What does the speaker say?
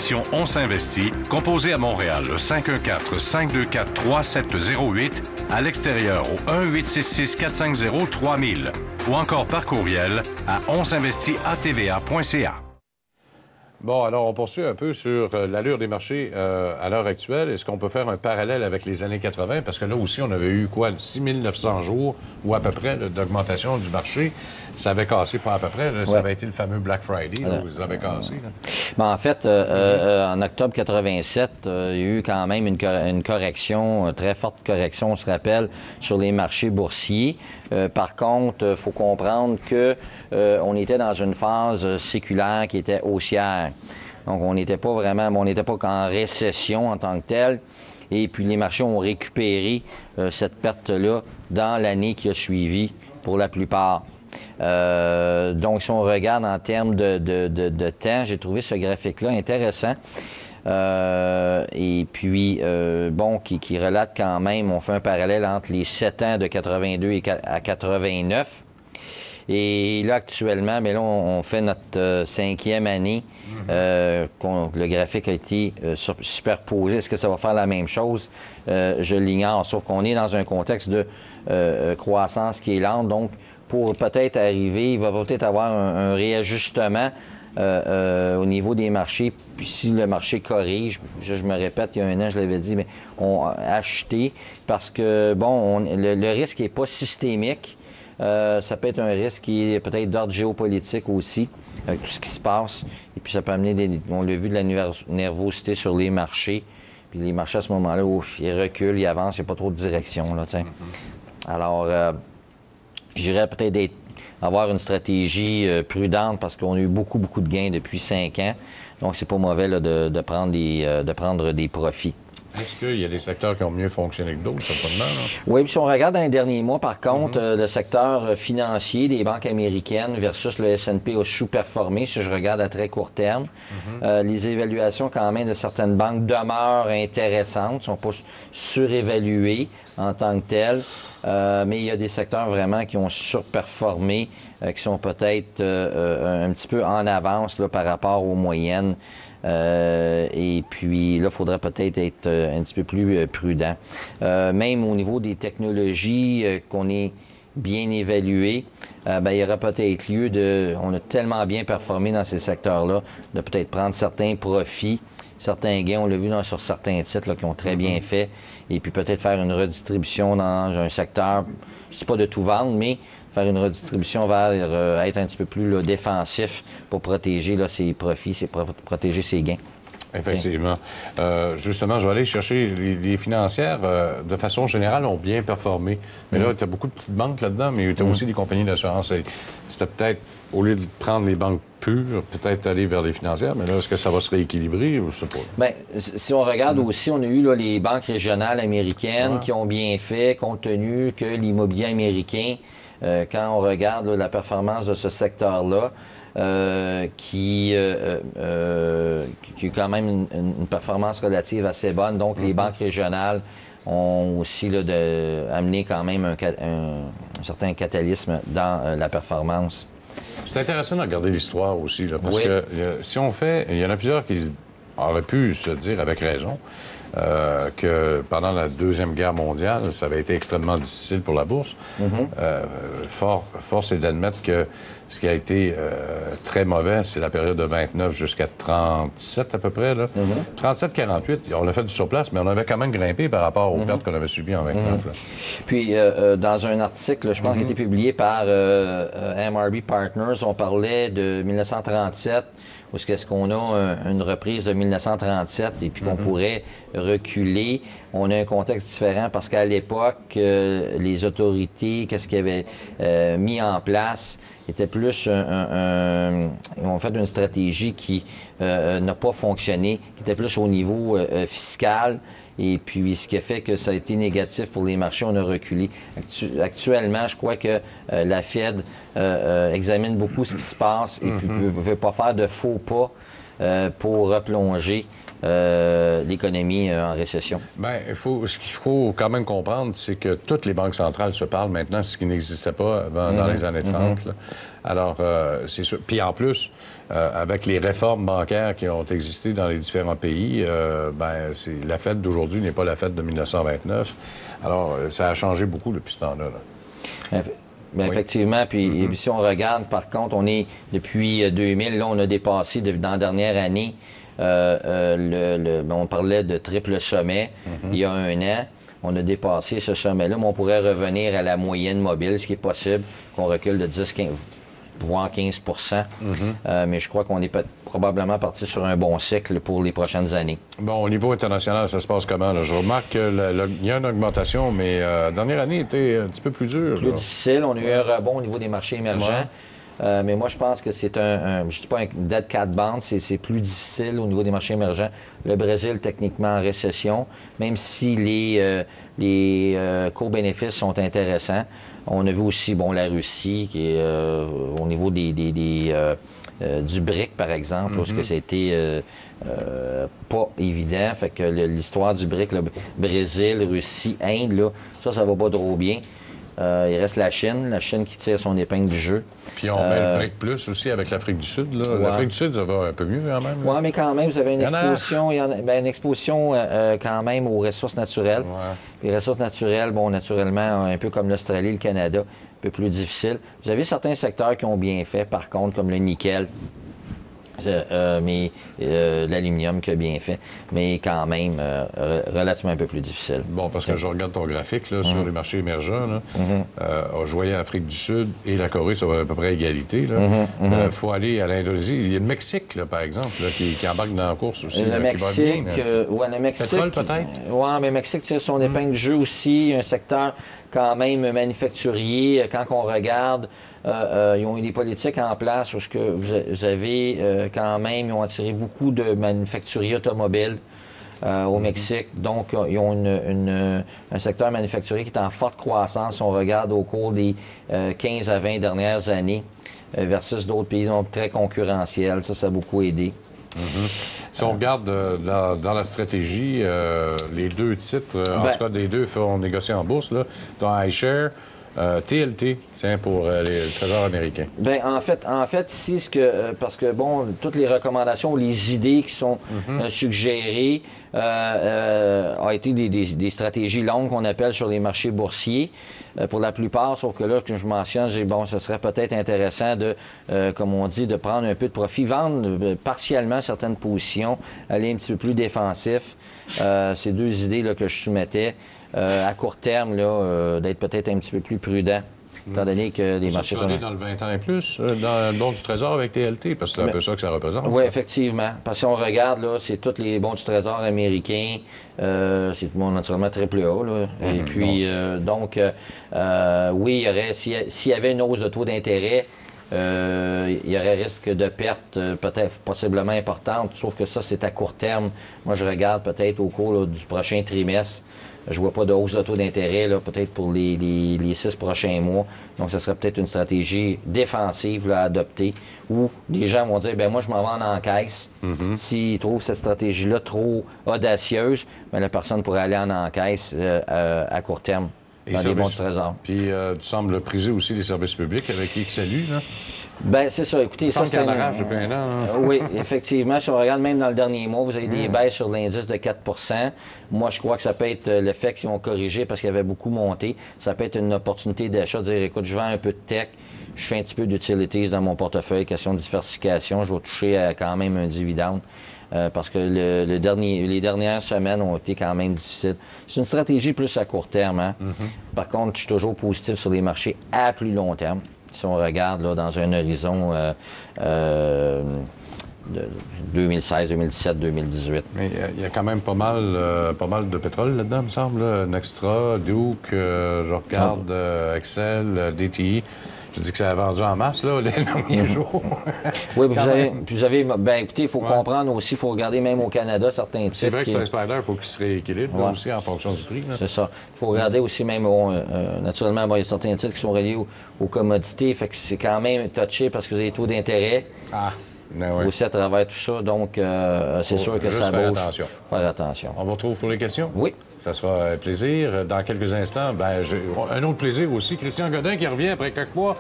l'émission On s'investit, composez à Montréal le 514-524-3708, à l'extérieur au 1-866-450-3000 ou encore par courriel à onsinvestit@tva.ca. Bon, alors on poursuit un peu sur l'allure des marchés à l'heure actuelle. Est-ce qu'on peut faire un parallèle avec les années 80? Parce que là aussi, on avait eu quoi, 6900 jours ou à peu près d'augmentation du marché. Ça avait cassé pas à peu près. Là, ça avait été le fameux Black Friday. Là, vous avez cassé. En fait, en octobre 87, il y a eu quand même une correction, une très forte correction, on se rappelle, sur les marchés boursiers. Par contre, il faut comprendre qu'on était dans une phase séculaire qui était haussière. Donc, on n'était pas qu'en récession en tant que telle. Et puis, les marchés ont récupéré cette perte-là dans l'année qui a suivi pour la plupart. Donc, si on regarde en termes de temps, j'ai trouvé ce graphique-là intéressant. Et puis, qui relate quand même, on fait un parallèle entre les 7 ans de 82 à 89. Et là, actuellement, mais là, on fait notre 5e année. Le graphique a été superposé. Est-ce que ça va faire la même chose? Je l'ignore, sauf qu'on est dans un contexte de croissance qui est lente. Donc, pour peut-être arriver, il va peut-être avoir un réajustement au niveau des marchés. Puis si le marché corrige, je me répète, il y a un an, je l'avais dit, mais on a acheté parce que, le risque n'est pas systémique. Ça peut être un risque qui est peut-être d'ordre géopolitique aussi, avec tout ce qui se passe. Et puis ça peut amener, on l'a vu, de la nervosité sur les marchés. Puis les marchés, à ce moment-là, ils reculent, ils avancent, il n'y a pas trop de direction. Là, Alors, je dirais peut-être avoir une stratégie prudente parce qu'on a eu beaucoup de gains depuis 5 ans. Donc, c'est pas mauvais là, de prendre des profits. Est-ce qu'il y a des secteurs qui ont mieux fonctionné que d'autres, certainement? Oui, puis si on regarde dans les derniers mois, par contre, le secteur financier des banques américaines versus le S&P a sous-performé, si je regarde à très court terme. Les évaluations, quand même, de certaines banques demeurent intéressantes, ne sont pas surévaluées en tant que telles. Mais il y a des secteurs vraiment qui ont surperformé, qui sont peut-être un petit peu en avance là, par rapport aux moyennes. Et puis là, il faudrait peut-être être un petit peu plus prudent. Même au niveau des technologies qu'on est bien évaluées, il y aurait peut-être lieu on a tellement bien performé dans ces secteurs-là, de peut-être prendre certains profits, certains gains, on l'a vu sur certains titres là, qui ont très bien fait, et puis peut-être faire une redistribution dans un secteur, je ne dis pas de tout vendre, mais faire une redistribution vers être un petit peu plus défensif pour protéger ses profits, protéger ses gains. Effectivement. Justement, je vais aller chercher les financières, de façon générale, ont bien performé. Mais là, tu as beaucoup de petites banques là-dedans, mais tu as aussi des compagnies d'assurance. C'était peut-être, au lieu de prendre les banques pures, peut-être aller vers les financières, mais là, est-ce que ça va se rééquilibrer? Je ne sais pas. Bien, si on regarde aussi, on a eu là, les banques régionales américaines qui ont bien fait, compte tenu que l'immobilier américain, quand on regarde là, la performance de ce secteur-là, qui a quand même une performance relative assez bonne. Donc, les banques régionales ont aussi là, amené quand même un certain catalysme dans la performance. C'est intéressant de regarder l'histoire aussi, là, parce que si on fait... Il y en a plusieurs qui auraient pu se dire, avec raison, que pendant la Deuxième Guerre mondiale, ça avait été extrêmement difficile pour la bourse. Force est d'admettre que ce qui a été très mauvais, c'est la période de 29 jusqu'à 37 à peu près. 37-48, on a fait du surplace, mais on avait quand même grimpé par rapport aux pertes qu'on avait subies en 29. Là. Puis, dans un article, je pense qui a été publié par MRB Partners, on parlait de 1937, où est-ce qu'on a une reprise de 1937 et puis qu'on pourrait reculer. On a un contexte différent parce qu'à l'époque, les autorités, qu'est-ce qu'ils avaient mis en place, était plus ils ont fait une stratégie qui n'a pas fonctionné, qui était plus au niveau fiscal. Et puis, ce qui a fait que ça a été négatif pour les marchés, on a reculé. Actuellement, je crois que la Fed examine beaucoup ce qui se passe et puis ne veut pas faire de faux pas pour replonger l'économie en récession? Bien, ce qu'il faut quand même comprendre, c'est que toutes les banques centrales se parlent maintenant, ce qui n'existait pas dans les années 30. Là. Alors, c'est sûr. Puis en plus, avec les réformes bancaires qui ont existé dans les différents pays, la Fed d'aujourd'hui n'est pas la Fed de 1929. Alors, ça a changé beaucoup depuis ce temps-là. Là. Bien, oui. Effectivement. Puis si on regarde, par contre, on est depuis 2000, là, on a dépassé dans la dernière année. On parlait de triple sommet il y a un an. On a dépassé ce sommet-là, mais on pourrait revenir à la moyenne mobile, ce qui est possible, qu'on recule de 10, 15, voire 15 mais je crois qu'on est probablement parti sur un bon cycle pour les prochaines années. Bon, au niveau international, ça se passe comment? Là? Je remarque qu'il y a une augmentation, mais la dernière année était un petit peu plus dure. Plus difficile. On a eu un rebond au niveau des marchés émergents. Ouais. Mais moi, je pense que c'est je ne dis pas un dead cat bounce, c'est plus difficile au niveau des marchés émergents. Le Brésil, techniquement, en récession, même si les coûts-bénéfices sont intéressants. On a vu aussi, la Russie, qui est au niveau du BRIC, par exemple, parce que c'était pas évident. Fait que l'histoire du BRIC, le Brésil, Russie, Inde, là, ça va pas trop bien. Il reste la Chine qui tire son épingle du jeu. Puis on met le BRIC plus aussi avec l'Afrique du Sud. Là. Ouais. L'Afrique du Sud, ça va un peu mieux quand même. Oui, mais quand même, vous avez une exposition, quand même aux ressources naturelles. Ouais. Les ressources naturelles, naturellement, un peu comme l'Australie, le Canada, un peu plus difficile. Vous avez certains secteurs qui ont bien fait, par contre, comme le nickel. Mais l'aluminium qui a bien fait, mais quand même relativement un peu plus difficile. Bon, parce que je regarde ton graphique là, sur les marchés émergents. Là, je voyais l'Afrique du Sud et la Corée sur à peu près égalité. Il faut aller à l'Indonésie. Il y a le Mexique, là, par exemple, là, qui embarque dans la course aussi. Le Mexique, le Mexique. Pétrole, peut-être? Oui, mais le Mexique tire son épingle du jeu aussi. Un secteur quand même manufacturier. Quand on regarde, ils ont eu des politiques en place où vous avez quand même, ils ont attiré beaucoup de manufacturiers automobiles au Mexique. Donc, ils ont un secteur manufacturier qui est en forte croissance. Si on regarde au cours des 15 à 20 dernières années versus d'autres pays donc très concurrentiels. Ça a beaucoup aidé. Si on regarde dans la stratégie, les deux titres, en tout cas des deux font négocier en bourse, là, dans iShare, TLT, pour les trésors américains. Bien, en fait, ici, parce que, toutes les recommandations, les idées qui sont suggérées ont été des stratégies longues qu'on appelle sur les marchés boursiers. Pour la plupart, sauf que là, que je mentionne, ce serait peut-être intéressant de, comme on dit, de prendre un peu de profit, vendre partiellement certaines positions, aller un petit peu plus défensif. Ces deux idées là, que je soumettais. À court terme, d'être peut-être un petit peu plus prudent, étant donné que les marchés sont... dans le 20 ans et plus, dans le bon du Trésor avec TLT, parce que c'est un peu ça que ça représente. Oui, effectivement. Parce que si on regarde, là, c'est tous les bons du Trésor américains, c'est naturellement triple A, là. Et puis, oui, il y aurait, s'il y avait une hausse de taux d'intérêt, il y aurait risque de perte peut-être possiblement importante, sauf que ça, c'est à court terme. Moi, je regarde peut-être au cours du prochain trimestre. Je vois pas de hausse de taux d'intérêt, peut-être pour les 6 prochains mois. Donc, ce serait peut-être une stratégie défensive là, à adopter, où les gens vont dire, moi, je m'en vais en encaisse. S'ils trouvent cette stratégie-là trop audacieuse, la personne pourrait aller en encaisse à court terme. Dans les bons du Trésor. Puis, tu sembles priser aussi les services publics avec XLU, là? Bien, c'est ça. Écoutez, ça, c'est... depuis un an, hein? Oui, effectivement. Si on regarde même dans le dernier mois, vous avez des baisses sur l'indice de 4 Moi, je crois que ça peut être l'effet qu'ils ont corrigé parce qu'il y avait beaucoup monté. Ça peut être une opportunité d'achat, de dire, écoute, je vends un peu de tech, je fais un petit peu d'utilities dans mon portefeuille, question de diversification, je vais toucher quand même un dividende. Parce que les dernières semaines ont été quand même difficiles. C'est une stratégie plus à court terme. Hein? Par contre, je suis toujours positif sur les marchés à plus long terme. Si on regarde là, dans un horizon de 2016, 2017, 2018. Mais il y a quand même pas mal de pétrole là-dedans, me semble. Là. Nextra, Duke, je regarde Excel, DTI. Je dis que ça a vendu en masse, là, les derniers jours. Oui, vous avez écoutez, il faut comprendre aussi, il faut regarder même au Canada certains titres. C'est vrai que c'est un spider, il faut qu'il se rééquilibre aussi en fonction du prix. C'est ça. Il faut regarder aussi même, naturellement, il y a certains titres qui sont reliés aux commodités, fait que c'est quand même touché parce que vous avez des taux d'intérêt. Ben ouais. aussi à travers tout ça. Donc, c'est sûr que juste ça faire bouge. attention. Faire attention. On vous retrouve pour les questions? Oui. Ça sera un plaisir. Dans quelques instants, j'ai un autre plaisir aussi. Christian Godin qui revient après quelques mois.